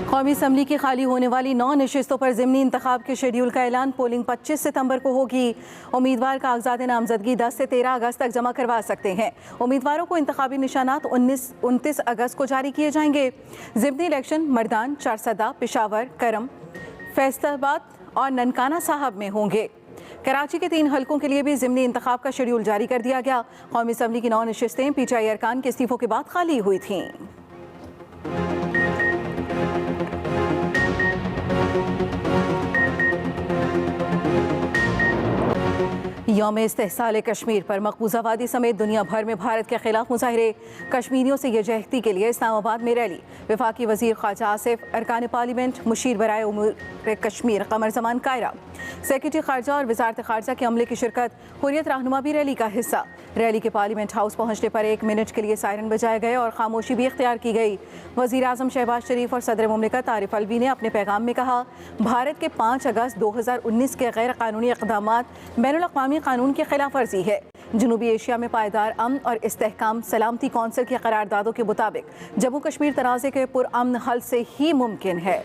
कौमी असम्बली की खाली होने वाली 9 नशिस्तों पर ज़िमनी इंतखाब के शेड्यूल का ऐलान। पोलिंग 25 सितंबर को होगी। उम्मीदवार कागजात नामजदगी 10 से 13 अगस्त तक जमा करवा सकते हैं। उम्मीदवारों को इंतखाबी निशानात 29 अगस्त को जारी किए जाएंगे। ज़िमनी इलेक्शन मर्दान, चारसदा, पेशावर, करम, फैसलाबाद और ननकाना साहब में होंगे। कराची के 3 हलकों के लिए भी ज़िमनी इंतखाब का शेड्यूल जारी कर दिया गया। कौमी असम्बली की 9 नशिस्तें PTI अरकान के इस्तीफों के बाद खाली हुई थीं। यौम इस्तेहसाल कश्मीर पर मकबूजा वादी समेत दुनिया भर में भारत के खिलाफ मुजाहरे। कश्मीरियों से यकजहती के लिए इस्लामाबाद में रैली। वफाकी वजीर ख्वाजा आसिफ, अरकान पार्लियामेंट, मुशीर बराए उमूर कश्मीर कमर जमान कायरा, सेक्रेटरी खारजा और वजारत खारजा के अमले की शिरकत। हुर्रियत रहनुमा भी रैली का हिस्सा। रैली के पार्लियामेंट हाउस पहुंचने पर 1 मिनट के लिए सायरन बजाए गए और खामोशी भी इख्तियार की गई। वज़ीर आज़म शहबाज शरीफ और सदर मुमलिकत आरिफ अलवी ने अपने पैगाम में कहा, भारत के 5 अगस्त 2019 के गैर कानूनी इक़दामात बैनुल-अक़वामी कानून की खिलाफ वर्जी है। जनूबी एशिया में पायदार अमन और इस्तेहकाम सलामती कौंसिल की करारदादों के मुताबिक जम्मू कश्मीर तनाज़े के पुरअमन हल से ही मुमकिन है।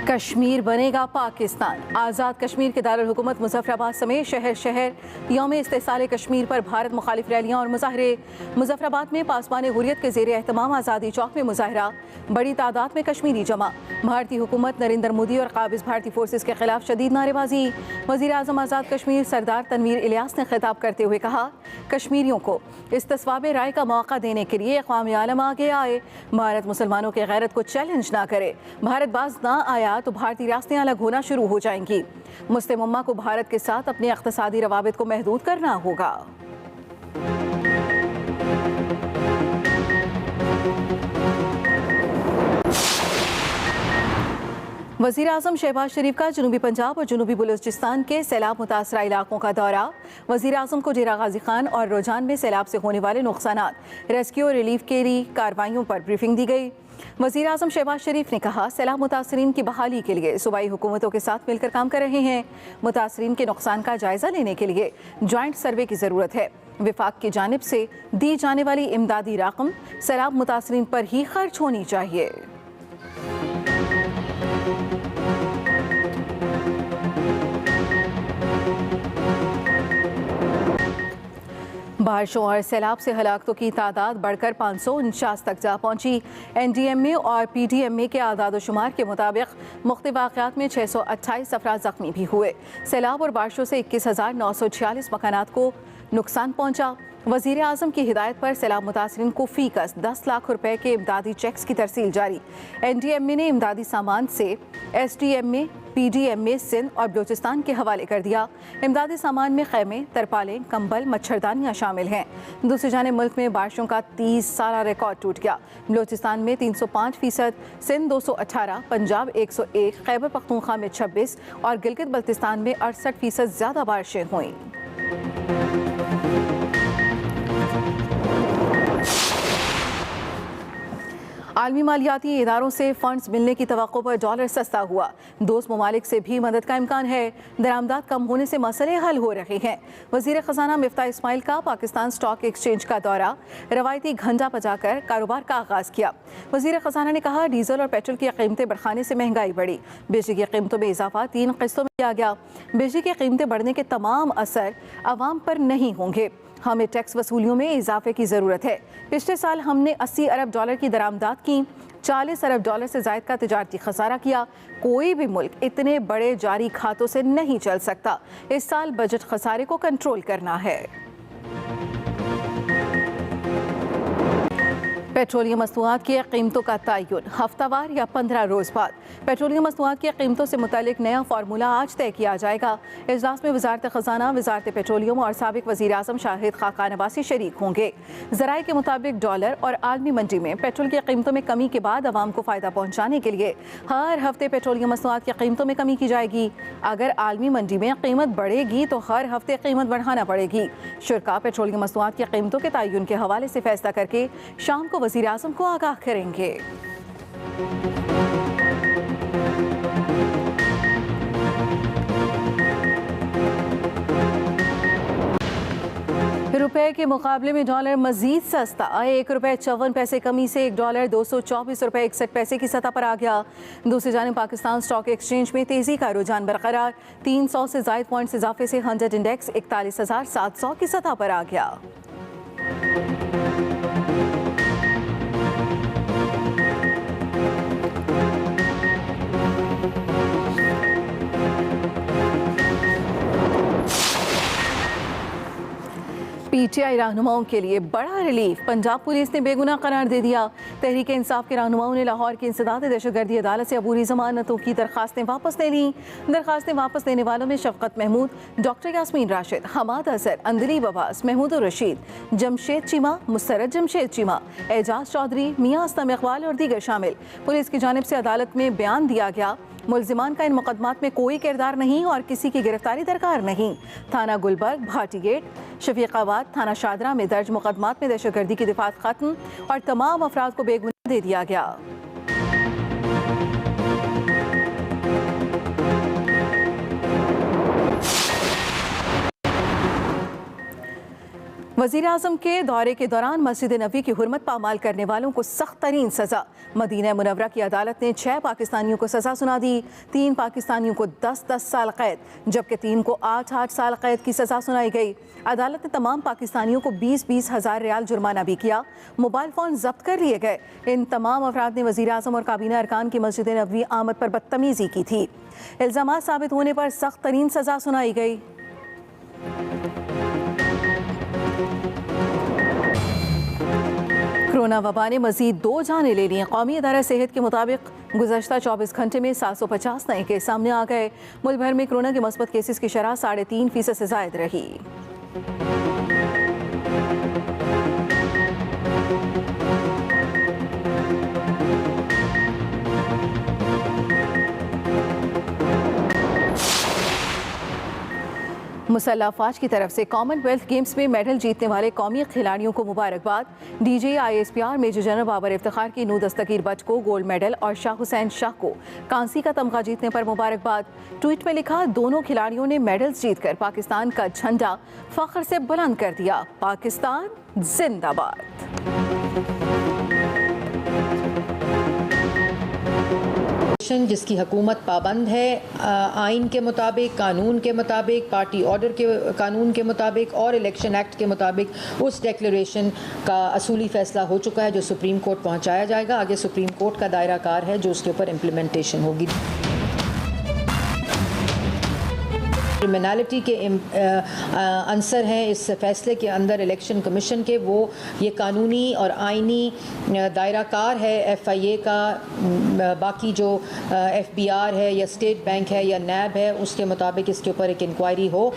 कश्मीर बनेगा पाकिस्तान। आज़ाद कश्मीर के दारुल हुकूमत मुजफ्फराबाद समेत शहर शहर यौम इस्तेहसाल कश्मीर पर भारत मुखालिफ रैलियाँ और मुजाहरे। मुजफ्फराबाद में पासबान हुर्रियत के ज़ेर एहतमाम आज़ादी चौक में मुजाहरा। बड़ी तादाद में कश्मीरी जमा। भारतीय हुकूमत, नरेंद्र मोदी और काबिज़ भारतीय फोर्सेस के खिलाफ शदीद नारेबाजी। वज़ीर आज़म आज़ाद कश्मीर सरदार तनवीर इलियास ने खिताब करते हुए कहा, कश्मीरियों को इस्तिस्वाब राय का मौका देने के लिए अक़वाम आलम आगे आए। भारत मुसलमानों की गैरत को चैलेंज ना करे। भारत बाज ना आया तो भारतीय रियासतें अलग होना शुरू हो जाएंगी। मुस्लिम उम्मा को भारत के साथ अपने इक़्तिसादी रवाबित को महदूद करना होगा। वज़ीर आज़म शहबाज शरीफ का जनूबी पंजाब और जनूबी बलूचिस्तान के सैलाब मुतासरा इलाकों का दौरा। वज़ीर आज़म को डेरा गाजी खान और रोजान में सैलाब से होने वाले नुकसानात, रेस्क्यू और रिलीफ के लिए कार्रवाइयों पर ब्रीफिंग दी गई। वज़ीर आज़म शहबाज शरीफ ने कहा, सैलाब मुतासरीन की बहाली के लिए सूबाई हुकूमतों के साथ मिलकर काम कर रहे हैं। मुतासरीन के नुकसान का जायज़ा लेने के लिए जॉइंट सर्वे की ज़रूरत है। विफाक की जानिब से दी जाने वाली इमदादी रकम सैलाब मुतासरीन पर ही खर्च होनी चाहिए। बारिशों और सैलाब से हलाकतों की तादाद बढ़कर 549 तक जा पहुंची। NDMA और PDMA के आदाद-ओ-शुमार के मुताबिक मुख्तलिफ वाक़यात में 628 अफराद ज़ख्मी भी हुए। सैलाब और बारिशों से 21,946 मकानात को नुकसान पहुंचा। वज़ीर आज़म की हिदायत पर सैलाब मुतासरीन को फ़ीकस 10 लाख रुपए के इमदादी चेक्स की तरसील जारी। NDMA ने इमदादी सामान से SDMA, PDMA सिंध और बलूचिस्तान के हवाले कर दिया। इमदादी सामान में खैमे, तरपालें, कंबल, मच्छरदानियाँ शामिल हैं। दूसरी जानिब मुल्क में बारिशों का 30 साला रिकॉर्ड टूट गया। बलूचिस्तान में 305%, सिंध 218, पंजाब 101, खैबर पख्तूनख्वा में 26 और गिलगित बल्तिस्तान में 68% ज़्यादा बारिशें हुईं। आलमी मालियाती इदारों से फंड्स मिलने की तवक्को पर डॉलर सस्ता हुआ। दोस्त ममालिक से भी मदद का इम्कान है। दरामदात कम होने से मसले हल हो रहे हैं। वज़ीर ख़जाना मिफ्ता इस्माइल का पाकिस्तान स्टॉक एक्सचेंज का दौरा। रवायती घंटा बजाकर कारोबार का आगाज़ किया। वज़ीर ख़जाना ने कहा, डीजल और पेट्रोल की कीमतें बढ़ने से महंगाई बढ़ी। बिजली की कीमतों में इजाफा 3 किस्तों में किया गया। बिजली की कीमतें बढ़ने के तमाम असर आवाम पर नहीं होंगे। हमें टैक्स वसूलियों में इजाफे की ज़रूरत है। पिछले साल हमने 80 अरब डॉलर की दरामदात की, 40 अरब डॉलर से ज़ायद का तिजारती खसारा किया। कोई भी मुल्क इतने बड़े जारी खातों से नहीं चल सकता। इस साल बजट खसारे को कंट्रोल करना है। पेट्रोलियम मसनूआत की कीमतों का तयन हफ्तावार या 15 रोज़ बाद। पेट्रोलियम मसनूआत की कीमतों से मुतालिक नया फार्मूला आज तय किया जाएगा। इजलास में वजारत ख़जाना, वजारत पेट्रोलियम और साबिक वज़ीर आज़म शाहिद खाकान अब्बासी शरीक होंगे। ज़राए के मुताबिक डॉलर और आलमी मंडी में पेट्रोल की कीमतों में कमी के बाद आवाम को फ़ायदा पहुँचाने के लिए हर हफ्ते पेट्रोलियम मसनूआत की कीमतों में कमी की जाएगी। अगर आलमी मंडी में कीमत बढ़ेगी तो हर हफ्ते कीमत बढ़ाना पड़ेगी। शुरा पेट्रोलियम मसनूआत की कीमतों के तयन के हवाले से फैसला करके शाम को वज़ीर आज़म को आगाह करेंगे। रुपए के मुकाबले में डॉलर मजीद सस्ता, ₹1.54 कमी से $1 ₹224.61 की सतह पर आ गया। दूसरी जानिब पाकिस्तान स्टॉक एक्सचेंज में तेजी का रुझान बरकरार, 300 से जायद पॉइंट्स इजाफे से 100 इंडेक्स 41,700 की सतह पर आ गया। पीटीआई रहनुमाओं के लिए बड़ा रिलीफ, पंजाब पुलिस ने बेगुनाह करार दे दिया। तहरीक इंसाफ के रहनुमाओं ने लाहौर की इंसदाद दहशतगर्दी अदालत से अबूरी जमानतों की दरखास्तें वापस ले लीं। दरखास्तें वापस लेने वालों में शफकत महमूद, डॉक्टर यास्मीन राशिद, हमाद अजहर, अंदलीब अब्बास, महमूद रशीद, जमशेद चीमा, मुस्तरद जमशेद चीमा, एजाज चौधरी, मियां असलम इकबाल और दीगर शामिल। पुलिस की जानिब से अदालत में बयान दिया गया, मुल्जिमान का इन मुकदमात में कोई किरदार नहीं और किसी की गिरफ्तारी दरकार नहीं। थाना गुलबर्ग, भाटी गेट, शफीकाबाद, थाना शादरा में दर्ज मुकदमात में दहशतगर्दी की दिफात खत्म और तमाम अफराद को बेगुनाह दे दिया गया। वज़ीर आज़म के दौरे के दौरान मस्जिद नबी की हुर्मत पामाल करने वालों को सख्त तरीन सज़ा। मदीना मुनव्वरा की अदालत ने 6 पाकिस्तानियों को सज़ा सुना दी। 3 पाकिस्तानियों को 10-10 साल कैद जबकि 3 को 8-8 साल कैद की सज़ा सुनाई गई। अदालत ने तमाम पाकिस्तानियों को 20-20 हज़ार रियाल जुर्माना भी किया। मोबाइल फ़ोन जब्त कर लिए गए। इन तमाम अफराद ने वज़ीर आज़म और काबीना अरकान की मस्जिद नबी आमद पर बदतमीज़ी की थी। इल्ज़ामात साबित होने पर सख्त तरीन सज़ा सुनाई गई। कोरोना वबा ने मजीद 2 जानें ले ली। कौमी अदारा सेहत के मुताबिक गुज़श्ता 24 घंटे में 750 नए केस सामने आ गए। मुल्क भर में कोरोना के मुस्बत केसेस की शरह 3.5% से ज़ायद रही। मुसल्लह अफवाज की तरफ से कॉमनवेल्थ गेम्स में मेडल जीतने वाले कौमी खिलाड़ियों को मुबारकबाद। DGISPR major general Babar Iftikhar की नू दस्तगीर बट को गोल्ड मेडल और शाह हुसैन शाह को कांसी का तमगा जीतने पर मुबारकबाद। ट्वीट में लिखा, दोनों खिलाड़ियों ने मेडल्स जीतकर पाकिस्तान का झंडा फख्र से बुलंद कर दिया। पाकिस्तान जिंदाबाद। जिसकी हुकूमत पाबंद है आइन के मुताबिक, कानून के मुताबिक, पार्टी ऑर्डर के कानून के मुताबिक और इलेक्शन एक्ट के मुताबिक, उस डिक्लेरेशन का असूली फ़ैसला हो चुका है जो सुप्रीम कोर्ट पहुंचाया जाएगा। आगे सुप्रीम कोर्ट का दायरा कार है जो उसके ऊपर इम्प्लीमेंटेशन होगी। क्रिमिनलिटी के अंसर हैं इस फैसले के अंदर इलेक्शन कमीशन के, वो ये कानूनी और आइनी दायरा कार है FIA का। बाकी जो FBR है या स्टेट बैंक है या NAB है, उसके मुताबिक इसके ऊपर एक इंक्वायरी हो।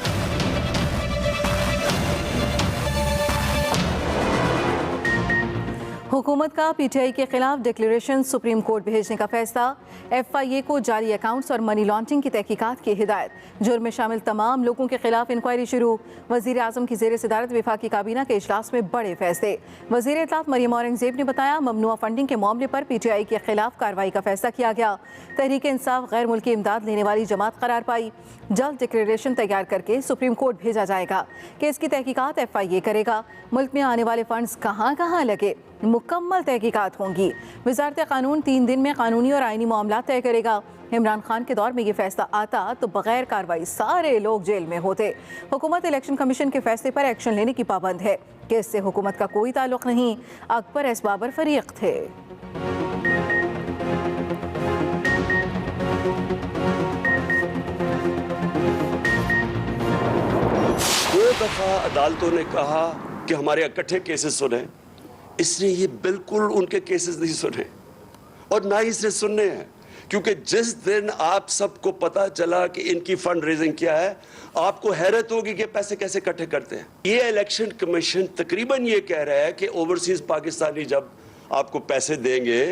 हुकूमत का PTI के खिलाफ डिक्लेरेशन सुप्रीम कोर्ट भेजने का फैसला। FIA को जाली अकाउंट्स और मनी लॉन्ड्रिंग की तहकीकात की हिदायत। जुर्म में शामिल तमाम लोगों के खिलाफ इंक्वायरी शुरू। वज़ीर आज़म की ज़ेर सदारत वफाकी काबीना के इजलास में बड़े फैसले। वज़ीर इत्तलात मरियम औरंगज़ेब ने बताया, ममनुआ फंडिंग के मामले पर PTI के खिलाफ कार्रवाई का फैसला किया गया। तहरीक इंसाफ गैर मुल्की इमदाद लेने वाली जमात करार पाई। जल्द डिक्लेरेशन तैयार करके सुप्रीम कोर्ट भेजा जाएगा। केस की तहकीकात FIA करेगा। मुल्क में आने वाले फंड्स कहाँ कहाँ लगे, मुकम्मल तहकीकात होंगी। वज़ारत कानून 3 दिन में कानूनी और आइनी मामला तय करेगा। इमरान खान के दौर में ये फैसला आता तो बगैर कार्रवाई सारे लोग जेल में होते। हुकूमत इलेक्शन कमीशन के फैसले पर एक्शन लेने की पाबंद है। केस से हुकूमत का कोई ताल्लुक नहीं। अकबर एस बाबर फरीक थे। दो दफा अदालतों ने कहा कि हमारे इकट्ठे केसेस सुने, इसने ये बिल्कुल उनके केसेस नहीं सुने और ना ही इसने सुनने हैं, क्योंकि जिस दिन आप सबको पता चला कि इनकी फंड रेजिंग क्या है, आपको हैरत होगी कि पैसे कैसे इकट्ठे करते हैं। ये इलेक्शन कमीशन तकरीबन ये कह रहा है कि ओवरसीज पाकिस्तानी जब आपको पैसे देंगे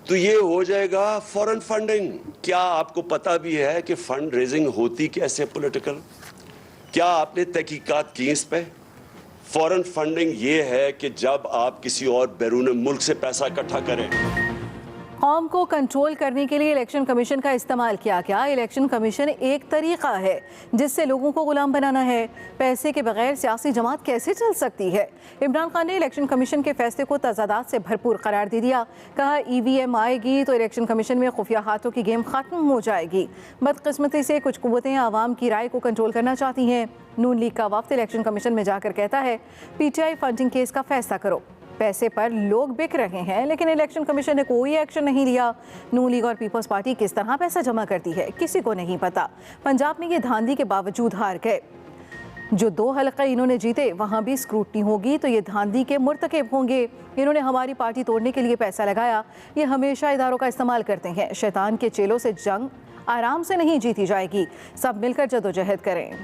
तो ये हो जाएगा फॉरेन फंडिंग। क्या आपको पता भी है कि फंड रेजिंग होती कैसे पॉलिटिकल? क्या आपने तहकीकात की इस पे? फॉरेन फंडिंग ये है कि जब आप किसी और बैरून मुल्क से पैसा इकट्ठा करें। कौम को कंट्रोल करने के लिए इलेक्शन कमीशन का इस्तेमाल किया गया। इलेक्शन कमीशन एक तरीका है जिससे लोगों को गुलाम बनाना है। पैसे के बगैर सियासी जमात कैसे चल सकती है। इमरान खान ने इलेक्शन कमीशन के फैसले को तजादात से भरपूर करार दे दिया। कहा EVM आएगी तो इलेक्शन कमीशन में खुफिया हाथों की गेम खत्म हो जाएगी। बदकिस्मती से कुछ कुव्वतें आवाम की राय को कंट्रोल करना चाहती हैं। नून लीग का वफ्द इलेक्शन कमीशन में जाकर कहता है PTI फंडिंग केस का फैसला करो। पैसे पर लोग बिक रहे हैं लेकिन इलेक्शन कमीशन ने कोई एक्शन नहीं लिया। नून लीग और पीपल्स पार्टी किस तरह पैसा जमा करती है किसी को नहीं पता। पंजाब में ये धांधली के बावजूद हार गए। जो 2 हलक़े इन्होंने जीते वहाँ भी स्क्रूटनी होगी तो ये धांधली के मुर्तकिब होंगे। इन्होंने हमारी पार्टी तोड़ने के लिए पैसा लगाया। ये हमेशा इदारों का इस्तेमाल करते हैं। शैतान के चेलों से जंग आराम से नहीं जीती जाएगी। सब मिलकर जदोजहद करें।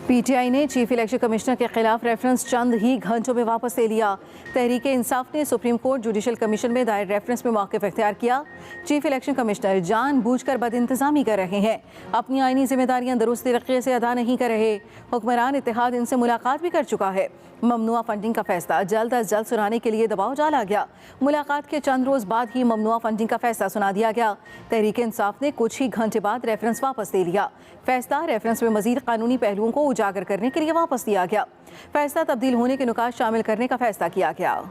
PTI ने चीफ इलेक्शन कमिश्नर के खिलाफ रेफरेंस चंद ही घंटों में वापस ले लिया। तहरीक इंसाफ ने सुप्रीम कोर्ट जुडिशल कमीशन में दायर रेफरेंस में मौक़िफ़ इख्तियार किया। चीफ इलेक्शन कमिश्नर जानबूझकर बदइंतज़ामी कर रहे हैं। अपनी आईनी जिम्मेदारियां दुरुस्त तरीके से अदा नहीं कर रहे। हुक्मरान इत्तेहाद इनसे मुलाकात भी कर चुका है। ममनुआ फंडिंग का फैसला जल्द अज जल्द सुनाने के लिए दबाव डाला गया। मुलाकात के चंद रोज़ बाद ही ममनुआ फंडिंग का फैसला सुना दिया गया। तहरीक इंसाफ ने कुछ ही घंटे बाद रेफरेंस वापस ले लिया। फैसला रेफरेंस में मजीद कानूनी पहलुओं को उजागर करने के लिए वापस दिया गया। फैसला तब्दील होने के नुकात शामिल करने का फैसला किया गया।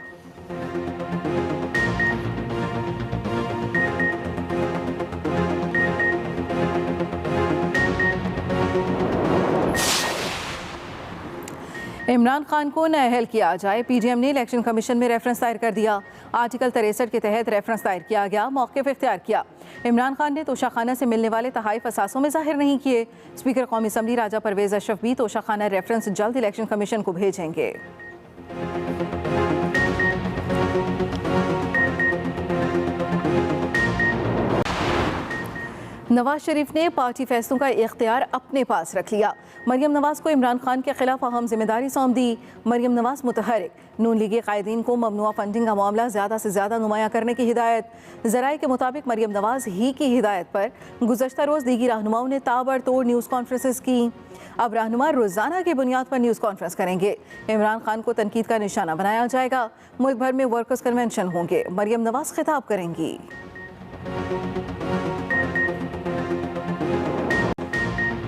इमरान खान को नाअहल किया जाए। PDM ने इलेक्शन कमीशन में रेफरेंस दायर कर दिया। आर्टिकल 63 के तहत रेफरेंस दायर किया गया। मौक़िफ़ इख्तियार किया। इमरान खान ने तोशाखाना से मिलने वाले तहाइफ असासों में जाहिर नहीं किए। स्पीकर कौमी असम्बली राजा परवेज़ अशरफ भी तोशाखाना रेफरेंस जल्द इलेक्शन कमीशन को भेजेंगे। नवाज शरीफ ने पार्टी फैसलों का इख्तियार अपने पास रख लिया। मरियम नवाज को इमरान खान के खिलाफ अहम जिम्मेदारी सौंप दी। मरियम नवाज मुतहरिक। नून लीगी कायदीन को ममनुआ फंडिंग का मामला ज़्यादा से ज़्यादा नुमाया करने की हिदायत। ज़राए के मुताबिक मरियम नवाज ही की हिदायत पर गुज़श्ता रोज़ दीगी रहनुमाओं ने ताबड़तोड़ न्यूज़ कॉन्फ्रेंसेस की। अब रहनुमा रोज़ाना की बुनियाद पर न्यूज़ कॉन्फ्रेंस करेंगे। इमरान खान को तनकीद का निशाना बनाया जाएगा। मुल्क भर में वर्कर्स कन्वेंशन होंगे। मरियम नवाज खिताब करेंगी।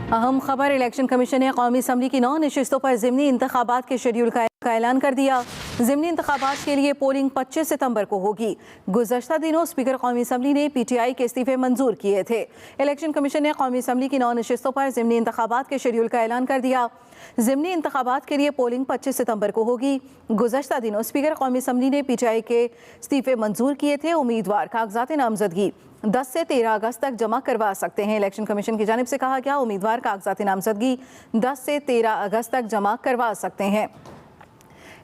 अहम खबर इलेक्शन कमीशन ने कौमी असम्बली की 9 नशिस्तों पर ज़िमनी इंतखाबात के शेड्यूल का ऐलान कर दिया। ज़िमनी इंतखाबात के लिए पोलिंग 25 सितंबर को होगी। गुज़श्ता दिनों स्पीकर कौमी असम्बली ने PTI के इस्तीफ़े मंजूर किए थे। इलेक्शन कमीशन ने कौमी असम्बली की 9 नशिस्तों पर ज़िमनी इंतखाबात के शेड्यूल का ऐलान कर दिया। ज़िमनी इंतखाबात के लिए पोलिंग 25 सितंबर को होगी। गुज़श्ता दिनों स्पीकर कौमी असम्बली ने PTI के इस्तीफ़े मंजूर किए थे। उम्मीदवार कागजात नामजदगी 10 से 13 अगस्त तक जमा करवा सकते हैं। इलेक्शन कमीशन की जानिब से कहा गया उम्मीदवार कागजात नामजदगी 10 से 13 अगस्त तक जमा करवा सकते हैं।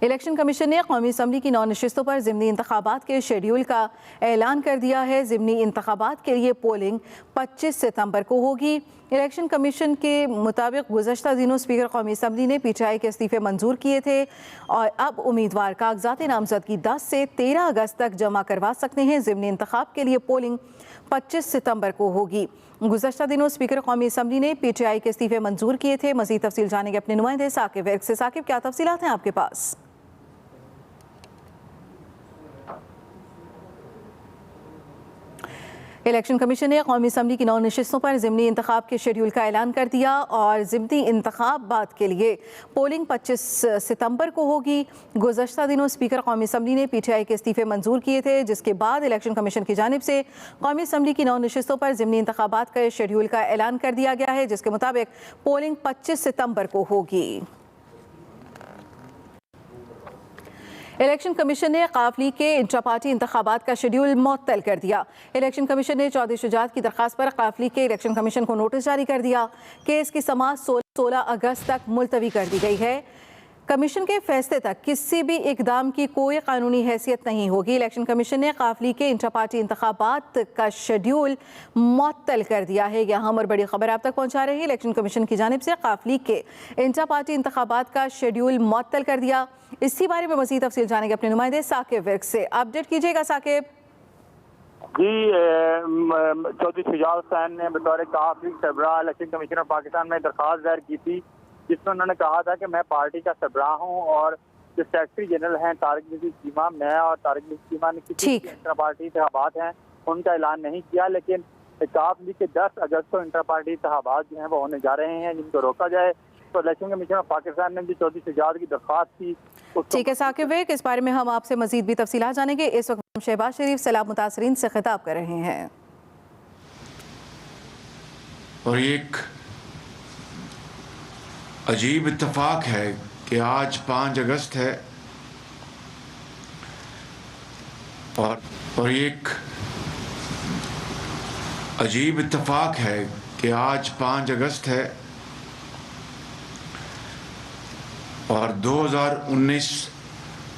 इलेक्शन कमीशन ने कौमी असम्बली की 9 नशिस्तों पर ज़िमनी इंतखाबात के शेड्यूल का ऐलान कर दिया है। ज़िमनी इंतखाबात के लिए पोलिंग 25 सितंबर को होगी। इलेक्शन कमीशन के मुताबिक गुज़श्ता दिनों स्पीकर कौमी असम्बली ने PTI के इस्तीफ़े मंजूर किए थे और अब उम्मीदवार कागजात नामजदगी 10 से 13 अगस्त तक जमा करवा सकते हैं। ज़िमनी इंतखाब के लिए पोलिंग 25 सितंबर को होगी। गुज़श्ता दिनों स्पीकर कौमी असम्बली ने PTI के इस्तीफ़े मंजूर किए थे। मज़ीद तफसील जानेंगे अपने नुमाइंदे साकिब वर्क से। साकिब, क्या तफसीलात हैं आपके पास? इलेक्शन कमीशन ने कौमी असम्बली की 9 नशिस्तों पर ज़िमनी इंतखाब के शेड्यूल का ऐलान कर दिया और ज़िमनी इंतखाबात के लिए पोलिंग 25 सितंबर को होगी। गुज़श्ता दिनों स्पीकर कौमी असम्बली ने PTI के इस्तीफ़े मंजूर किए थे, जिसके बाद इलेक्शन कमीशन की जानिब से कौमी असम्बली की 9 नशिस्तों पर ज़िमनी इंतखाबात के शेड्यूल का ऐलान कर दिया गया है, जिसके मुताबिक पोलिंग 25 सितंबर को होगी। इलेक्शन कमीशन ने काफली के इंट्रा पार्टी इंतखाबात का शेड्यूल मुअत्तल कर दिया। इलेक्शन कमीशन ने चौधरी शुजात की दरख्वास्त पर काफली के इलेक्शन कमीशन को नोटिस जारी कर दिया। केस की समाअत 16 अगस्त तक मुलतवी कर दी गई है। कमीशन के फैसले तक किसी भी इकदाम की कोई कानूनी हैसियत नहीं होगी। इलेक्शन कमीशन ने काफली के इंट्रा पार्टी इंतखाबात का शेड्यूल मुअत्तल कर दिया है। यह अहम और बड़ी खबर आप तक पहुंचा रही है। इलेक्शन कमीशन की जानिब से काफली के इंट्रा पार्टी इंतखाबात का शेड्यूल मुअत्तल कर दिया। इसी बारे में मज़ीद तफसील जानेंगे अपने नुमाइंदे साकिब वर्क से। अपडेट कीजिएगा साकिब। जी, चौधरी शुजात हुसैन ने बतौर काफी सरबराह इलेक्शन कमीशन पाकिस्तान में दरख्वास्त दायर की थी, जिसमें उन्होंने कहा था कि मैं पार्टी का सरबराह हूँ और जो सेक्रेटरी जनरल हैं तारिक नज़ीर चीमा, मैं और तारिक नज़ीर चीमा ने किसी इंटर पार्टी इंतखाबात हैं उनका ऐलान नहीं किया, लेकिन काफ लीग के 10 अगस्त को इंटर पार्टी इंतखाबात जो हैं वो होने जा रहे हैं, जिनको रोका जाए। तो इलेक्शन कमीशन ऑफ पाकिस्तान ने जो चौधरी शुजात की दरख्वास्त थी। ठीक है साकिब विक, इस बारे में हम आपसे मजीद भी तफसीलात जानेंगे। इस वक्त हम शहबाज शरीफ सैलाब मुतासरीन से खिताब कर रहे हैं। और एक अजीब इत्तेफाक है कि आज 5 अगस्त है और एक अजीब इत्तेफाक है कि आज 5 अगस्त है और 2019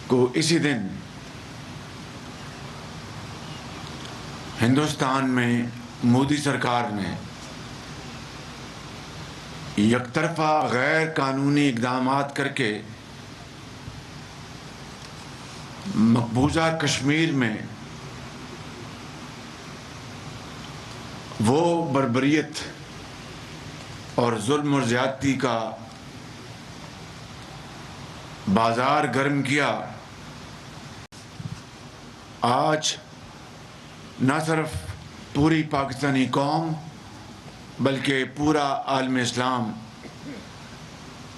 को इसी दिन हिंदुस्तान में मोदी सरकार ने यकतरफा गैर कानूनी इक़दामात करके मकबूजा कश्मीर में वो बर्बरियत और जुल्म और ज़्यादती का बाजार गर्म किया। आज न सिर्फ पूरी पाकिस्तानी कौम बल्कि पूरा आलम इस्लाम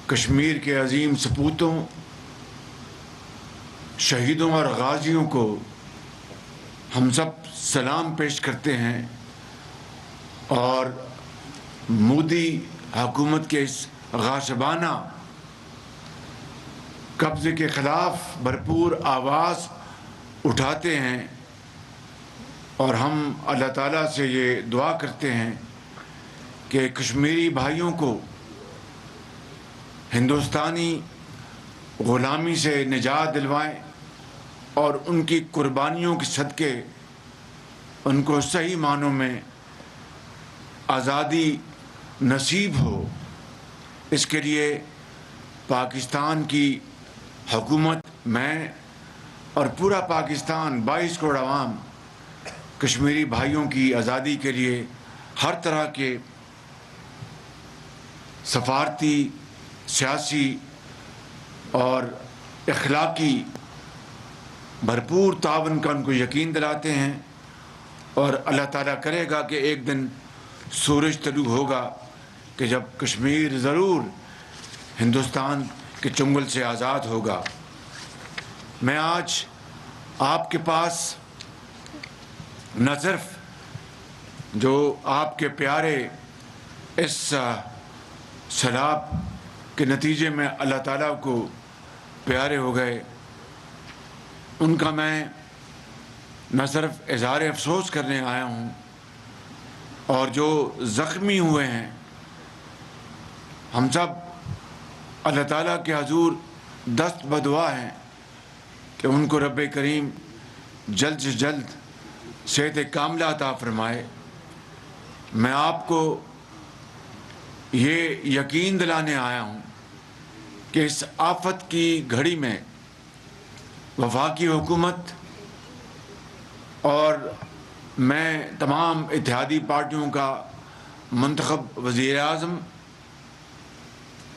कश्मीर के अजीम सपूतों, शहीदों और गाजियों को हम सब सलाम पेश करते हैं और मोदी हुकूमत के इस गाशबाना कब्ज़े के ख़िलाफ़ भरपूर आवाज़ उठाते हैं और हम अल्लाह ताला से ये दुआ करते हैं कि कश्मीरी भाइयों को हिंदुस्तानी ग़ुलामी से निजात दिलवाएं और उनकी कुर्बानियों के सदक़े उनको सही मानों में आज़ादी नसीब हो। इसके लिए पाकिस्तान की हुकूमत, मैं और पूरा पाकिस्तान 22 करोड़ आवाम कश्मीरी भाइयों की आज़ादी के लिए हर तरह के सफारती, सियासी और अखलाकी भरपूर तावन का उनको यकीन दिलाते हैं और अल्लाह ताला करेगा कि एक दिन सूरज तलू होगा कि जब कश्मीर ज़रूर हिंदुस्तान के चंगुल से आज़ाद होगा। मैं आज आपके पास न सिर्फ जो आपके प्यारे इस सैलाब के नतीजे में अल्लाह ताला को प्यारे हो गए, उनका मैं न सिर्फ इज़हार अफसोस करने आया हूँ और जो ज़ख्मी हुए हैं हम सब अल्लाह ताला के हजूर दस्त बदुआ हैं कि उनको रब करीम जल्द से जल्द सेहत कामिला अता फरमाए। मैं आपको ये यकीन दिलाने आया हूँ कि इस आफत की घड़ी में वफाकी हुकूमत और मैं तमाम इत्तेहादी पार्टियों का मुंतखब वज़ीर आज़म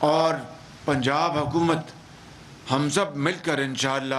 और पंजाब हुकूमत हम सब मिलकर इंशाअल्लाह